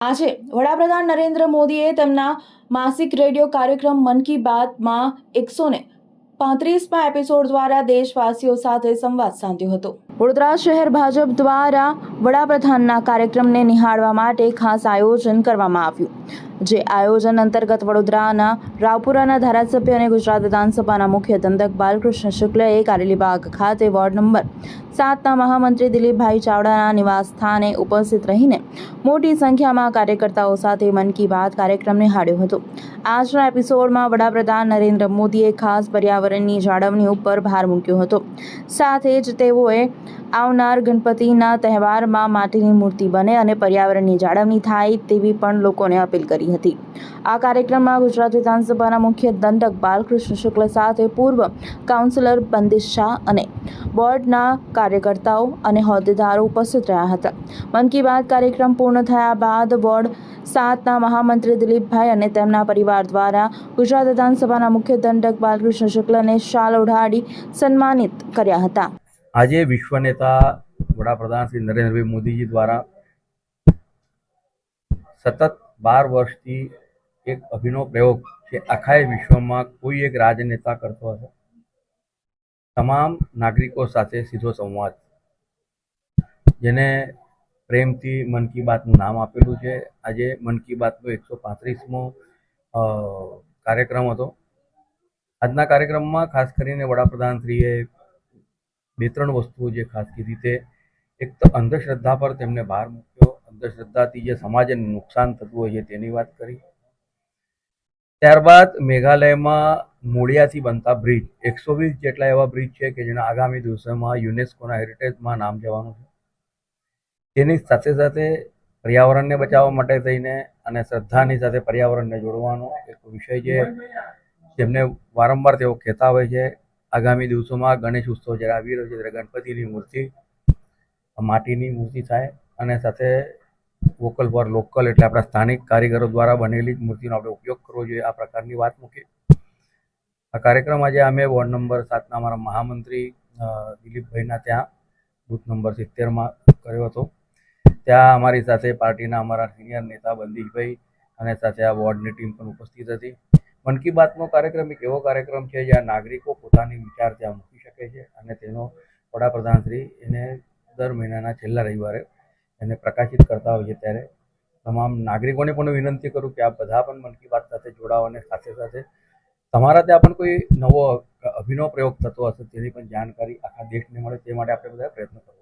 આજે વડાપ્રધાન નરેન્દ્ર મોદીએ તેમના માસિક રેડિયો કાર્યક્રમ મન કી બાતમાં 135મા એપિસોડ દ્વારા દેશવાસીઓ સાથે સંવાદ સાધ્યો હતો। વડોદરા શહેર ભાજપ દ્વારા વડાપ્રધાનના કાર્યક્રમને નિહાળવા માટે ખાસ આયોજન કરવામાં આવ્યું, જે આયોજન અંતર્ગત વડોદરાના રાવપુરાના ધારાસભ્ય અને ગુજરાત વિધાનસભાના મુખ્ય દંડક બાલકૃષ્ણ શુક્લએ કારેલીબાગ ખાતે વોર્ડ નંબર 7ના મહામંત્રી દિલીપભાઈ ચાવડાના નિવાસ સ્થાને ઉપસ્થિત રહીને મોટી સંખ્યામાં કાર્યકર્તાઓ સાથે મન કી બાત કાર્યક્રમ નિહાળ્યો હતો। આજના એપિસોડમાં વડાપ્રધાન નરેન્દ્ર મોદીએ ખાસ પર્યાવરણની જાળવણી ઉપર ભાર મૂક્યો હતો। સાથે જ તેઓએ આવનાર ગણપતિના તહેવારમાં માટીની મૂર્તિ બને અને પર્યાવરણની જાળવણી થાય તેવી પણ લોકોને અપીલ કરી હતી। આ કાર્યક્રમમાં ગુજરાત વિધાનસભાના મુખ્ય દંડક બાલકૃષ્ણ શુક્લ સાથે પૂર્વ કાઉન્સિલર બંદિશ શાહ અને બોર્ડના કાર્યકર્તાઓ અને હોદ્દેદારો ઉપસ્થિત રહ્યા હતા। મન કી બાત કાર્યક્રમ પૂર્ણ થયા બાદ વોર્ડ 7ના મહામંત્રી દિલીપભાઈ અને તેમના પરિવાર દ્વારા ગુજરાત વિધાનસભાના મુખ્ય દંડક બાલકૃષ્ણ શુક્લને શાલ ઓઢાડી સન્માનિત કર્યા હતા। આજે વિશ્વ નેતા વડાપ્રધાન શ્રી નરેન્દ્રભાઈ મોદીજી દ્વારા સતત 12 વર્ષથી એક અભિનવ પ્રયોગ છે। આખા વિશ્વમાં કોઈ એક રાજનેતા કરતો હશે, તમામ નાગરિકો સાથે સીધો સંવાદ, જેને પ્રેમથી મન કી બાતનું નામ આપેલું છે। આજે મન કી બાતનો 135મો કાર્યક્રમ હતો। આજના કાર્યક્રમમાં ખાસ કરીને વડાપ્રધાનશ્રીએ 2-3 વસ્તુઓ જે ખાસ કીધી તે એક તો અંધશ્રદ્ધા પર તેમને ભાર મૂક્યો, અંધશ્રદ્ધાથી જે સમાજને નુકસાન થતું હોય છે તેની વાત કરી। ત્યારબાદ મેઘાલયમાં મૂળિયાથી બનતા બ્રિજ, 120 જેટલા એવા બ્રિજ છે કે જેના આગામી દિવસોમાં યુનેસ્કોના હેરિટેજમાં નામ જવાનું છે। તેની સાથે સાથે પર્યાવરણને બચાવવા માટે થઈને અને શ્રદ્ધાની સાથે પર્યાવરણને જોડવાનો એક વિષય છે, જેમને વારંવાર તેઓ કહેતા હોય છે। આગામી દિવસોમાં ગણેશ ઉત્સવ જ્યારે આવી રહ્યો છે ત્યારે ગણપતિની મૂર્તિ માટીની મૂર્તિ થાય અને સાથે વોકલ ફોર લોકલ એટલે આપણા સ્થાનિક કારીગરો દ્વારા બનેલી જ મૂર્તિનો આપણે ઉપયોગ કરવો જોઈએ, આ પ્રકારની વાત મૂકી। આ કાર્યક્રમ આજે અમે વોર્ડ નંબર 7ના અમારા મહામંત્રી દિલીપભાઈના ત્યાં બૂથ નંબર 70માં કર્યો હતો। ત્યાં અમારી સાથે પાર્ટીના અમારા સિનિયર નેતા બંદીશભાઈ અને સાથે આ વોર્ડની ટીમ પણ ઉપસ્થિત હતી। મન કી બાતનો કાર્યક્રમ એક એવો કાર્યક્રમ છે જ્યાં નાગરિકો પોતાની વિચાર ત્યાં મૂકી શકે છે અને તેનો વડાપ્રધાનશ્રી એને દર મહિનાના છેલ્લા રવિવારે એને પ્રકાશિત કરતા હોય છે। ત્યારે તમામ નાગરિકોને પણ વિનંતી કરું કે આપ બધા પણ મન કી બાત સાથે જોડાઓ અને સાથે સાથે તમારા ત્યાં પણ કોઈ નવો અભિનવ પ્રયોગ થતો હશે તેની પણ જાણકારી આખા દેશને મળે તે માટે આપણે બધા પ્રયત્ન કરવો।